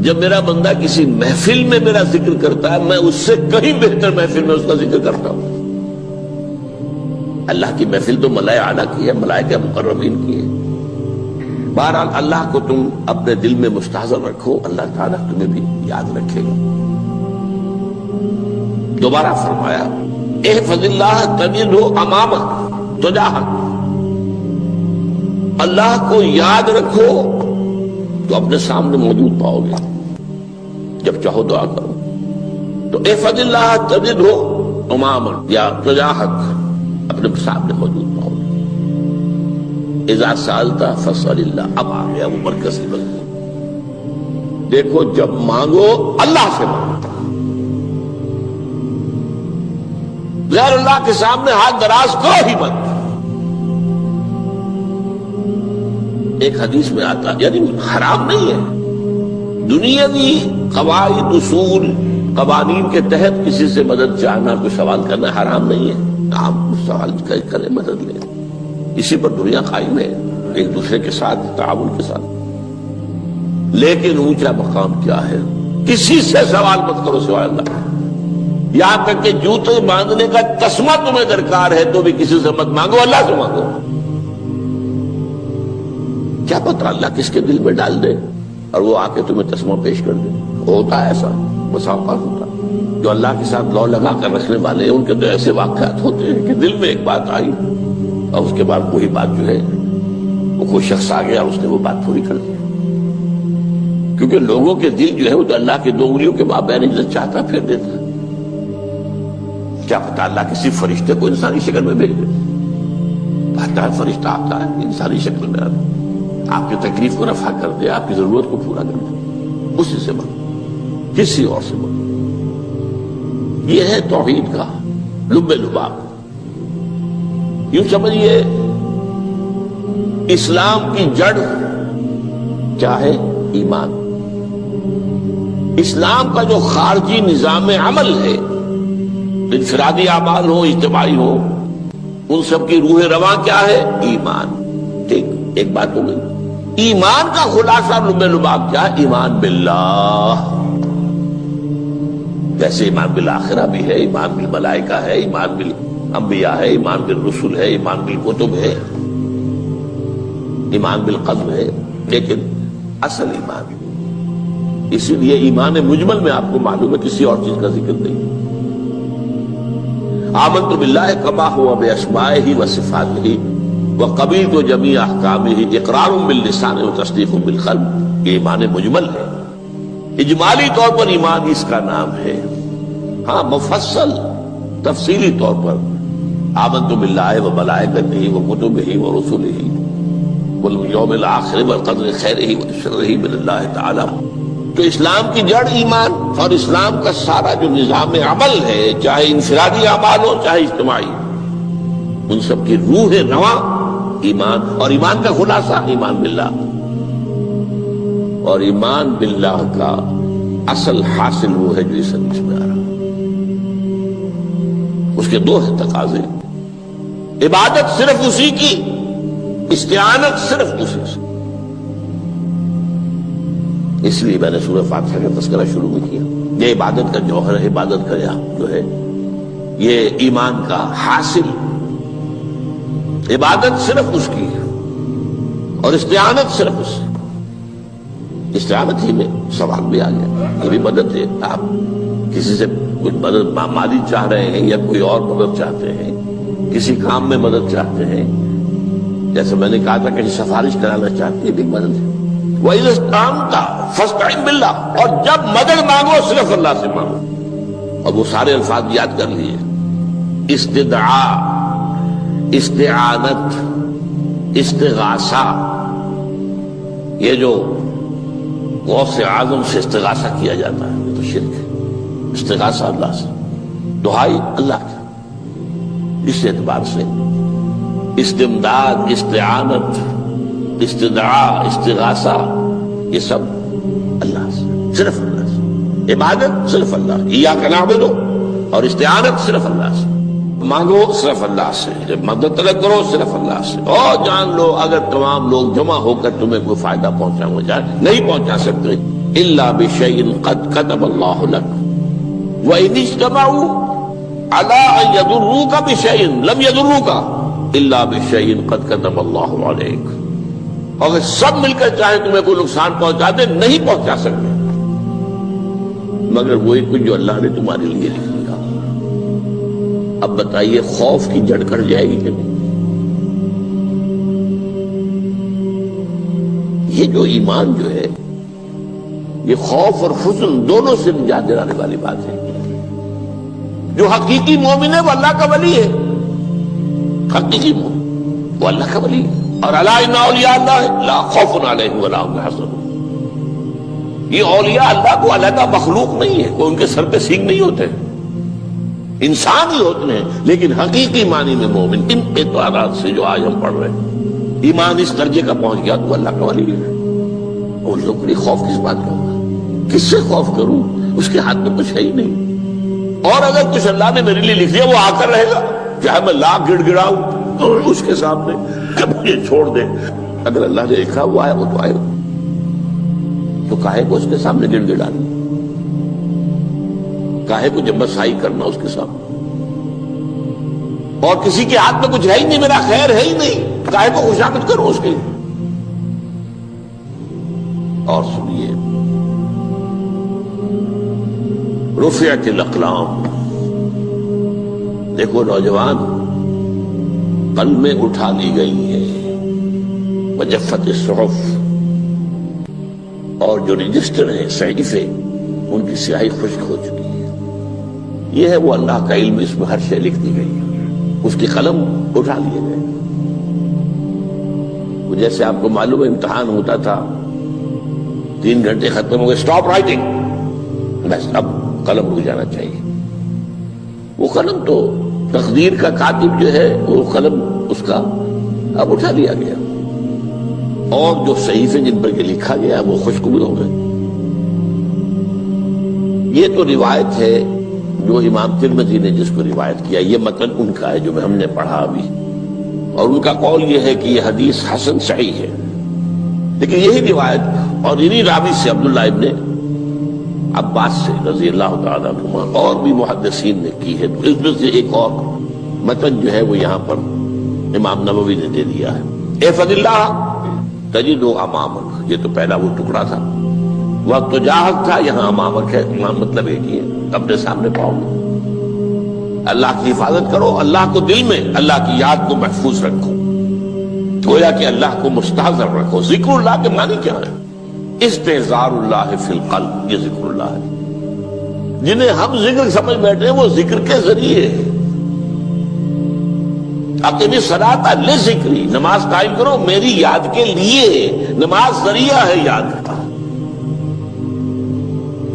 جب میرا بندہ کسی محفل میں میرا ذکر کرتا ہے میں اس سے کہیں بہتر محفل میں اس کا ذکر کرتا ہوں۔ اللہ کی محفل تو ملائے اعلیٰ کی ہے، ملائکہ مقربین کی ہے۔ بہرحال اللہ کو تم اپنے دل میں مستحضر رکھو، اللہ تعالیٰ تمہیں بھی یاد رکھے گا۔ دوبارہ فرمایا احفظ اللہ تجدہ امامک تجاہک، اللہ کو یاد رکھو تو اپنے سامنے موجود پاؤ گے، جب چاہو دعا کرو تو احفظ اللہ تجدہ امامک یا تجاہک، اپنے سامنے موجود پاؤ گے۔ اذا سألت فاسأل اللہ، اب آ گیا وہ مرکزی مضمون۔ دیکھو جب مانگو اللہ سے مانگو، غیر اللہ کے سامنے ہاتھ دراز کرو ہی مت۔ ایک حدیث میں آتا یعنی حرام نہیں ہے، دنیاوی قواعد اصول قوانین کے تحت کسی سے مدد چاہنا، کوئی سوال کرنا حرام نہیں ہے۔ آپ سوال کریں، مدد لیں، اسی پر دنیا قائم ہے، ایک دوسرے کے ساتھ تعاون کے ساتھ۔ لیکن اونچا مقام کیا ہے؟ کسی سے سوال مت کرو سوائے اللہ، یہاں تک کہ جوتے باندھنے کا تسمہ تمہیں درکار ہے تو بھی کسی سے مت مانگو، اللہ سے مانگو۔ کیا پتہ اللہ کس کے دل میں ڈال دے اور وہ آ کے تمہیں تسمہ پیش کر دے۔ ہوتا ہے ایسا، بسا اوقات ہوتا ہے۔ جو اللہ کے ساتھ لو لگا کر رکھنے والے ہیں ان کے تو ایسے واقعات ہوتے ہیں کہ دل میں ایک بات آئی اور اس کے بعد وہی بات جو ہے وہ کوئی شخص آ گیا اور اس نے وہ بات پوری کر دی۔ کیونکہ لوگوں کے دل جو ہے وہ تو اللہ کے دو انگلیوں کے مابین جو چاہتا پھر دیتا ہے۔ کیا پتہ اللہ کسی فرشتے کو انسانی شکل میں بھیج دے، آتا ہے فرشتہ، آتا ہے انسانی شکل میں، آپ کی تکلیف کو رفع کر دے، آپ کی ضرورت کو پورا کر دے، اسی سے مانگو، کسی اور سے مانگو۔ یہ ہے توحید کا لب لباب۔ یوں سمجھیے اسلام کی جڑ کیا ہے؟ ایمان۔ اسلام کا جو خارجی نظام عمل ہے، انفرادی اعمال ہو اجتماعی ہو، ان سب کی روح رواں کیا ہے؟ ایمان۔ ٹھیک، ایک بات ہو گئی۔ ایمان کا خلاصہ لب لباب کیا ہے؟ ایمان باللہ۔ جیسے ایمان بالآخرہ بھی ہے، ایمان بالملائکہ ہے، ایمان بالانبیاء ہے، ایمان بالرسل ہے، ایمان بالکتب ہے، ایمان بالقدر ہے، لیکن اصل ایمان، اسی لیے ایمان مجمل میں آپ کو معلوم ہے کسی اور چیز کا ذکر نہیں۔ آمنت باللہ کما ہوا باسمائہ وصفاتہ وقبلت جمیع احکامہ اقرار باللسان وتصدیق بالقلب، یہ ایمان مجمل ہے۔ اجمالی طور پر ایمان اس کا نام ہے، ہاں مفصل تفصیلی طور پر آمنت باللہ وملائکتہ وکتبہ ورسلہ والیوم الآخر والقدر خیرہ وشرہ من اللہ تعالی۔ تو اسلام کی جڑ ایمان، اور اسلام کا سارا جو نظام عمل ہے، چاہے انفرادی اعمال ہو چاہے اجتماعی، ان سب کی روح رواں ایمان، اور ایمان کا خلاصہ ایمان باللہ۔ اور ایمان باللہ کا اصل حاصل وہ ہے جو اس حدیث میں آ رہا، اس کے دو تقاضے، عبادت صرف اسی کی، استعانت صرف اسی سے۔ اس لیے میں نے سورہ فاتحہ کا تذکرہ شروع میں کیا، یہ عبادت کا جوہر ہے، عبادت کا جو ہے یہ ایمان کا حاصل، عبادت صرف اس کی ہے اور استعانت صرف اس سے۔ استعانت ہی میں سوال بھی آ گیا، یہ بھی مدد ہے۔ آپ کسی سے کچھ مدد مالی چاہ رہے ہیں یا کوئی اور مدد چاہتے ہیں، کسی کام میں مدد چاہتے ہیں، جیسے میں نے کہا تھا کہ سفارش کرانا چاہتے ہیں، یہ بھی مدد ہے۔ وَإِذَا اسْتَعَنْتَ فَاسْتَعِنْ بِاللَّهِ، اور جب مدد مانگو صرف اللہ سے مانگو۔ اور وہ سارے الفاظ یاد کر لیے، استدعاء، استعانت، استغاثہ، یہ جو غوث اعظم سے استغاثہ کیا جاتا ہے یہ تو شرک ہے۔ استغاثہ اللہ سے، دعائی اللہ کی، اس اعتبار سے استمداد، استعانت، استدعاء، استغاثہ، یہ سب اللہ سے، صرف اللہ سے۔ عبادت صرف اللہ، ایاک نعبد، اور استعانت صرف اللہ سے، مانگو صرف اللہ سے، جب مدد طلب کرو صرف اللہ سے۔ اور جان لو اگر تمام لوگ جمع ہو کر تمہیں کوئی فائدہ پہنچاؤں گے، نہیں پہنچا سکتے، الا بشیء قد كتب اللہ لک وان اجتمعوا على ان يضروك بشیء لم يضروك الا بشیء قد كتب اللہ علیک. اگر سب مل کر چاہیں تمہیں کوئی نقصان پہنچا دے نہیں پہنچا سکتے مگر وہی کچھ جو اللہ نے تمہارے لیے لکھ دیا. اب بتائیے خوف کی جڑ کٹ جائے گی کہ نہیں؟ یہ جو ایمان جو ہے یہ خوف اور حزن دونوں سے نجات دلانے والی بات ہے. جو حقیقی مومن ہے وہ اللہ کا ولی ہے. حقیقی مومن وہ اللہ کا ولی ہے. اور الا ان اولیاء اللہ لا خوف علیہم ولا هم يحزنون. یہ اولیاء اللہ کو علیحدہ مخلوق نہیں ہے, کوئی ان کے سر پہ سینگ نہیں ہوتے, انسان ہی ہوتے ہیں, لیکن حقیقی معنی میں مومن. ان اعتبارات سے جو آج ہم پڑھ رہے ہیں ایمان اس درجے کا پہنچ گیا تو اللہ کا ولی ہے. اور لوگ بڑی خوف کس بات کا ہوگا؟ کس سے خوف کروں؟ اس کے ہاتھ میں کچھ ہے ہی نہیں. اور اگر کچھ اللہ نے میرے لیے لکھ دیا وہ آ کر رہے گا, چاہے میں لاکھ گڑ گڑاؤں اس کے سامنے کہ مجھے چھوڑ دے. اگر اللہ نے لکھا وہ آیا وہ تو آئے گا, تو کاہے کو اس کے سامنے گڑ گڑانا, کاہے کو جمبسائی کرنا اس کے سامنے. اور کسی کے ہاتھ میں کچھ ہے ہی نہیں, میرا خیر ہے ہی نہیں, کاہے کو خوشامد کروں اس کے. اور سنیے رفعت الاقلام. دیکھو نوجوان, قلمیں اٹھا لی گئی ہیں, وجفت الصحف, اور جو رجسٹر ہیں صحیفے ان کی سیاہی خشک ہو چکی ہے. یہ ہے وہ اللہ کا علم, اس میں ہر شے لکھ دی گئی, اس کی قلم اٹھا لیے گئے. جیسے آپ کو معلوم ہے امتحان ہوتا تھا, 3 گھنٹے ختم ہو گئے, اسٹاپ رائٹنگ, بس اب قلم رک جانا چاہیے. وہ قلم تو تقدیر کا کاتب جو ہے وہ قلم اس کا اب اٹھا لیا گیا, اور جو صحیفے جن پر یہ لکھا گیا وہ خشک بھی ہو گئے. یہ تو روایت ہے جو امام ترمذی نے جس کو روایت کیا, یہ متن ان کا ہے جو ہم نے پڑھا ابھی, اور ان کا قول یہ ہے کہ یہ حدیث حسن صحیح ہے. لیکن یہی روایت اور انہی راوی سے عبداللہ ابن عباس سے رضی اللہ تعالیٰ عنہما اور بھی محدثین نے کی ہے. تو اس میں سے ایک اور متن جو ہے وہ یہاں پر امام نووی نے دے دیا ہے. احفظ اللہ تجد امامک, یہ تو پہلا وہ ٹکڑا تھا. وقت تو جاہد تھا, یہاں امامک ہے, امام مطلب ایک ہی ہے, اپنے سامنے پاؤ گے. اللہ کی حفاظت کرو, اللہ کو دل میں, اللہ کی یاد کو محفوظ رکھو, گویا کہ اللہ کو مستحضر رکھو. ذکر اللہ کے معنی کیا ہے؟ استحضار اللہ فی القلب, یہ ذکر اللہ ہے. جنہیں ہم ذکر سمجھ بیٹھے ہیں وہ ذکر کے ذریعے ہے. اقیم الصلاۃ لذکری, نماز قائم کرو میری یاد کے لیے. نماز ذریعہ ہے یاد کا.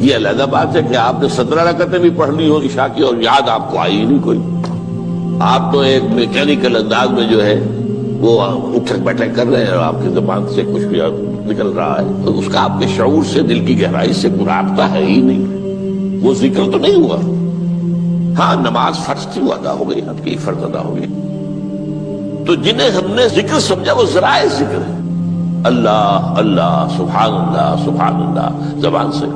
یہ علیحدہ بات ہے کہ آپ نے 17 رکعتیں بھی پڑھ لی ہو عشاء کی اور یاد آپ کو آئی ہی نہیں کوئی. آپ تو ایک میکینیکل انداز میں جو ہے وہ اٹھک بیٹھک کر رہے ہیں اور آپ کی زبان سے کچھ بھی نکل رہا ہے, تو اس کا آپ کے شعور سے, دل کی گہرائی سے کوئی رابطہ ہے ہی نہیں. وہ ذکر تو نہیں ہوا. ہاں نماز فرض تھی وہ ادا ہو گئی, آپ کی فرض ادا ہو گئی. تو جنہیں ہم نے ذکر سمجھا وہ ذرائع ذکر ہے. اللہ اللہ, سبحان اللہ سبحان اللہ زبان سے,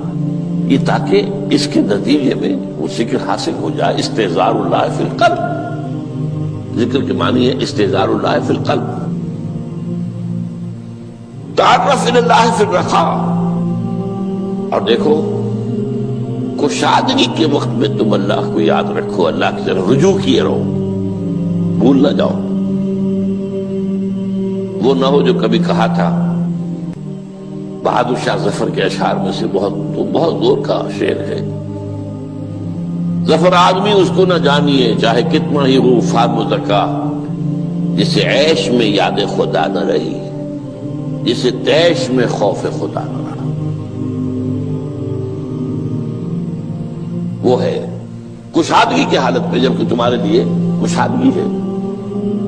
یہ تاکہ اس کے نتیجے میں وہ ذکر حاصل ہو جائے. استحضار اللہ فی القلب, ذکر کے معنی ہے استحضار اللہ فی القلب. تعرف الی اللہ فی الرخاء, اور دیکھو کشادگی کے وقت میں تم اللہ کو یاد رکھو, اللہ کی طرف رجوع کیے رہو, بھول نہ جاؤ. وہ نہ ہو جو کبھی کہا تھا, بہادر شاہ ظفر کے اشعار میں سے بہت دور کا شعر ہے, ظفر آدمی اس کو نہ جانیے چاہے کتنا ہی ہو فام زکا, جسے عیش میں یاد خدا نہ رہی, جسے تیش میں خوف خدا نہ رہا. وہ ہے کشادگی کی حالت میں, جبکہ تمہارے لیے کشادگی ہے.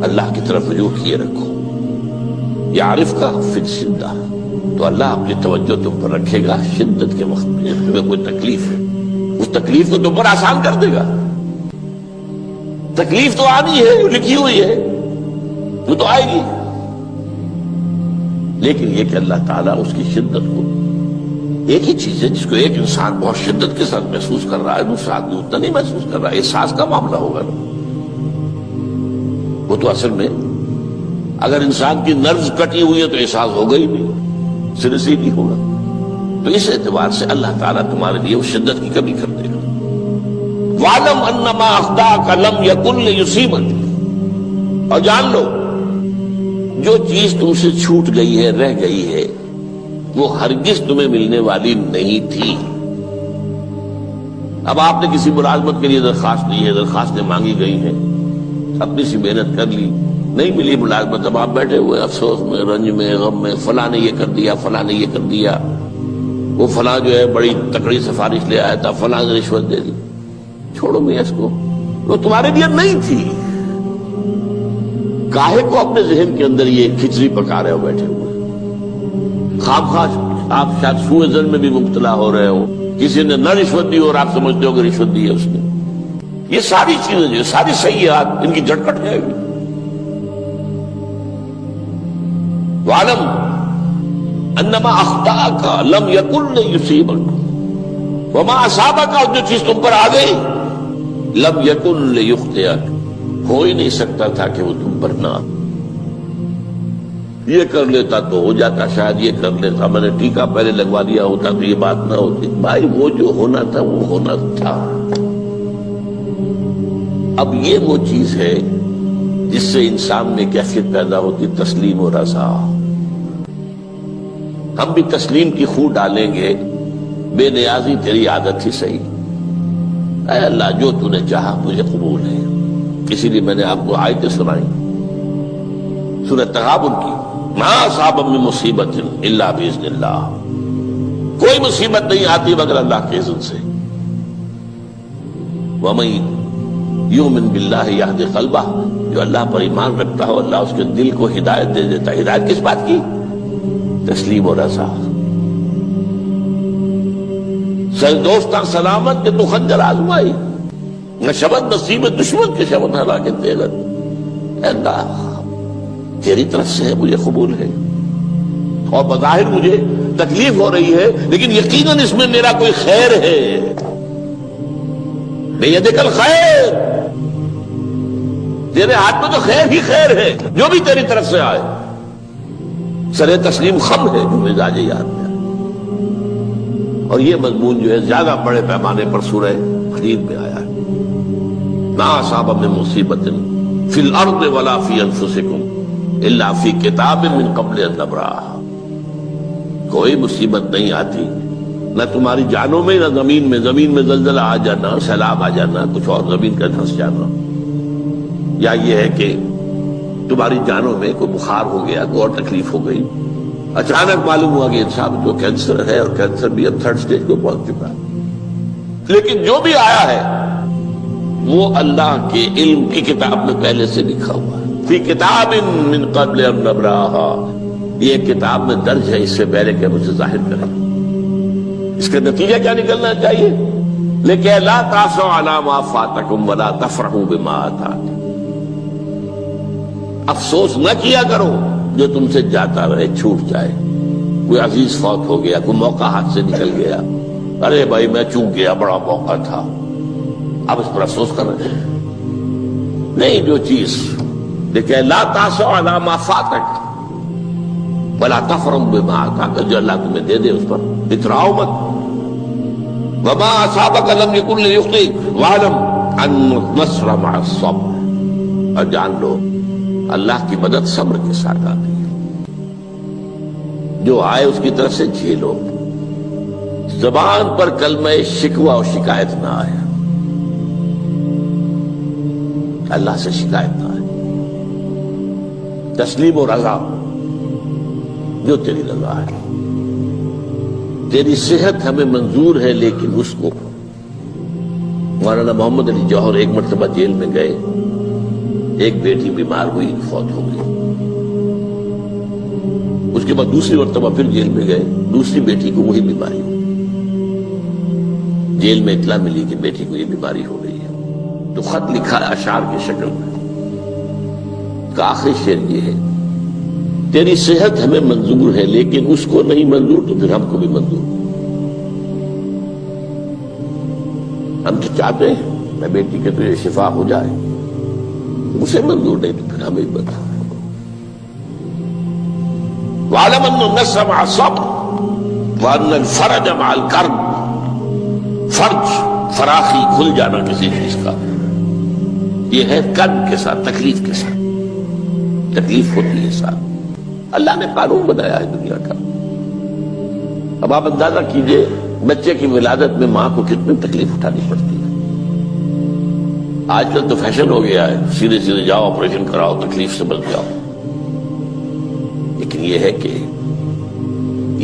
اللہ کی طرف رجوع کیے رکھو. یعرف کا فی الشدہ, تو اللہ اپنی توجہ تم پر رکھے گا شدت کے وقت میں, جب تمہیں کوئی تکلیف ہے اس تکلیف کو تم پر آسان کر دے گا. تکلیف تو آنی ہے, وہ لکھی ہوئی ہے, وہ تو آئے گی, لیکن یہ کہ اللہ تعالیٰ اس کی شدت کو ایک ہی چیز ہے جس کو ایک انسان بہت شدت کے ساتھ محسوس کر رہا ہے، دوسرا آدمی اتنا نہیں محسوس کر رہا ہے، احساس کا معاملہ ہوگا نا۔ وہ تو اصل میں اگر انسان کی نروز کٹی ہوئی ہے تو احساس ہوگا ہی نہیں، سرے سے ہی نہیں ہوگا۔ تو اس اعتبار سے اللہ تعالیٰ تمہارے لیے وہ شدت کی کمی کر دے گا۔ وَاعْلَمْ أَنَّمَا أَخْطَأَكَ لَمْ يَكُنْ لِيُصِيبَكَ، اور جان لو جو چیز تم سے چھوٹ گئی ہے، رہ گئی ہے، وہ ہرگز تمہیں ملنے والی نہیں تھی۔ اب آپ نے کسی ملازمت کے لیے درخواست دی ہے، درخواستیں مانگی گئی ہیں، اپنی سی محنت کر لی، نہیں ملی ملازمت، اب آپ بیٹھے ہوئے افسوس میں، رنج میں، غم میں، فلاں نے یہ کر دیا، فلاں نے یہ کر دیا، وہ فلاں جو ہے بڑی تکڑی سفارش لے آیا تھا، فلاں نے رشوت دے دی۔ چھوڑو میاں اس کو، وہ تمہارے لیے نہیں تھی۔ کاہے کو اپنے ذہن کے اندر یہ کھچڑی پکا رہے ہو بیٹھے ہوئے؟ خواہ آپ شاید سوء ظن میں بھی مبتلا ہو رہے ہو، کسی نے نہ رشوت دی اور آپ سمجھتے ہو کہ رشوت دی ہے اس نے۔ یہ ساری چیزیں جو ساری سیئات، ان کی جڑ کٹ جائے گی۔ وَاعْلَمْ أَنَّمَا أَخْطَأَكَ لَمْ يَكُنْ لِيُصِيبَكَ وَمَا أَصَابَكَ، اور جو چیز تم پر آ گئی، لَمْ يَكُنْ لِيُخْطِئَكَ، ہو ہی نہیں سکتا تھا کہ وہ تم پر نہ۔ یہ کر لیتا تو ہو جاتا، شاید یہ کر لیتا، میں نے ٹیکا پہلے لگوا دیا ہوتا تو یہ بات نہ ہوتی۔ بھائی وہ جو ہونا تھا وہ ہونا تھا۔ اب یہ وہ چیز ہے جس سے انسان میں کیفیت پیدا ہوتی، تسلیم و رضا۔ ہم بھی تسلیم کی خو ڈالیں گے، بے نیازی تیری عادت ہی صحیح، اے اللہ جو تو نے چاہا مجھے قبول ہے۔ اسی لیے میں نے آپ کو آیتیں سنائی سورہ تغابن کی، ما اصاب من مصیبت الا باذن اللہ، کوئی مصیبت نہیں آتی مگر اللہ کے اذن سے۔ وَمَن یؤمن باللہ یہد قلبہ، جو اللہ پر ایمان رکھتا ہو اللہ اس کے دل کو ہدایت دے دیتا ہے۔ ہدایت کس بات کی؟ تسلیم و رضا۔ سر دوستاں سلامت کہ تو خنجر آزمائی، نہ شبد نصیب دشمن کے شبد ہلاکت تیغت، اے اللہ تیری طرف سے ہے، مجھے قبول ہے، اور بظاہر مجھے تکلیف ہو رہی ہے لیکن یقیناً اس میں میرا کوئی خیر ہے۔ بیدک الخیر، تیرے ہاتھ میں تو خیر ہی خیر ہے، جو بھی تیری طرف سے آئے۔ سر تسلیم خم ہے جو مزاج یاد میں آئے۔ اور یہ مضمون جو ہے زیادہ بڑے پیمانے پر سورہ حدید میں آیا ہے۔ ما اصاب من مصیبت فی الارض ولا فی انفسکم الا فی کتاب من قبل ان نبرأہا، کوئی مصیبت نہیں آتی نہ تمہاری جانوں میں نہ زمین میں، زمین میں زلزلہ آ جانا، سیلاب آ جانا، کچھ اور زمین کا دھنس جانا، یا یہ ہے کہ تمہاری جانوں میں کوئی بخار ہو گیا، کوئی اور تکلیف ہو گئی، اچانک معلوم ہوا کہ انسان کو کینسر ہے اور کینسر بھی اب 3rd stage کو پہنچ چکا ہے، لیکن جو بھی آیا ہے وہ اللہ کے علم کی کتاب میں پہلے سے لکھا ہوا ہے۔ فی کتاب من قبل ان نبرأہا، یہ کتاب میں درج ہے اس سے پہلے کہ ہم اسے ظاہر کریں۔ اس کا نتیجہ کیا نکلنا چاہیے؟ لیکن لا تأسوا علی ما فاتکم ولا تفرحوا بما آتاکم، افسوس نہ کیا کرو جو تم سے جاتا رہے، چھوٹ جائے، کوئی عزیز فوت ہو گیا، کوئی موقع ہاتھ سے نکل گیا، ارے بھائی میں چوک گیا، بڑا موقع تھا، اب اس پر افسوس کر رہے ہیں۔ نہیں، جو چیز دیکھیں لا تأسوا علی ما فاتک ولا تفرحوا بما آتاک، جو اللہ تمہیں دے دے اس پر اتراؤ مت۔ وما اصابک لم یکن لیخطئک واعلم ان النصر مع الصبر، اور جان لو اللہ کی مدد صبر کے ساتھ آتی ہے، جو آئے اس کی طرف سے جھیلو، زبان پر کلمہ شکوہ اور شکایت نہ آئے، اللہ سے شکایت نہ آئے، تسلیم و رضا، جو تیری رضا ہے، تیری صحت ہمیں منظور ہے لیکن اس کو۔ مولانا محمد علی جوہر ایک مرتبہ جیل میں گئے، ایک بیٹی بیمار ہوئی، فوت ہو گئی، اس کے بعد دوسری مرتبہ پھر جیل میں گئے، دوسری بیٹی کو وہی بیماری ہوئی، جیل میں اطلاع ملی کہ بیٹی کو یہ بیماری ہو گئی ہے، تو خط لکھا ہے اشعار کی شکل میں، کا آخری شعر یہ ہے، تیری صحت ہمیں منظور ہے لیکن اس کو نہیں منظور تو پھر ہم کو بھی منظور۔ ہم تو چاہتے ہیں میں بیٹی کے تجھے شفا ہو جائے، اسے منظور نہیں تو پھر ہمیں بتا۔ وَاعْلَمْ أَنَّ النَّصْرَ مَعَ الصَّبْرِ وَأَنَّ الْفَرَجَ مَعَ الْكَرْبِ۔ فرج، فراخی، کھل جانا کسی چیز کا، یہ ہے کرب کے ساتھ، تکلیف کے ساتھ، تکلیف ہوتی ہے ساتھ۔ اللہ نے قانون بنایا ہے دنیا کا۔ اب آپ اندازہ کیجئے بچے کی ولادت میں ماں کو کتنی تکلیف اٹھانی پڑتی ہے۔ آج کل تو فیشن ہو گیا ہے، سیدھے سیدھے جاؤ آپریشن کراؤ، تکلیف سے بچ جاؤ، لیکن یہ ہے کہ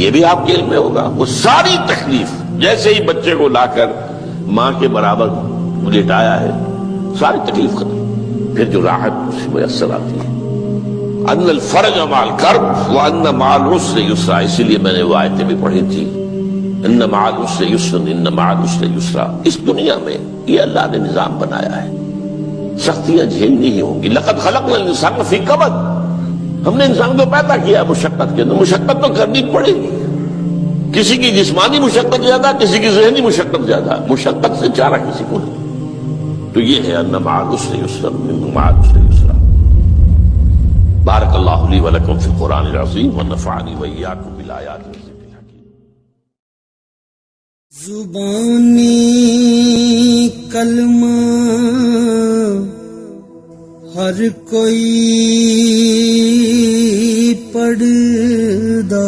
یہ بھی آپ کے علم میں ہوگا، وہ ساری تکلیف جیسے ہی بچے کو لا کر ماں کے برابر لٹایا ہے، ساری تکلیف ختم، پھر جو راحت اس میں میسر آتی ہے۔ ان الفرج مع الکرب وان مع العسر یسرا، اسی لیے میں نے وہ آیتیں بھی پڑھی تھی، ان مع العسر یسرا ان مع العسر یسرا۔ اس دنیا میں یہ اللہ نے نظام بنایا ہے، سختیاں جھیلنی ہی ہوں گی۔ لقد خلقنا الانسان فی کبد، ہم نے انسان کو پیدا کیا مشقت کے اندر، مشقت تو کرنی پڑے گی۔ کسی کی جسمانی مشقت زیادہ، کسی کی ذہنی مشقت زیادہ، مشقت سے چارہ کسی کو نہیں۔ تو یہ ہے ان مع العسر یسرا ان مع العسر یسرا۔ بارک اللہ لی ولکم فی القرآن العظیم ونفعنی وإیاکم بالآیات والذکر الحکیم۔ زبانی کلمہ ہر کوئی پڑھدا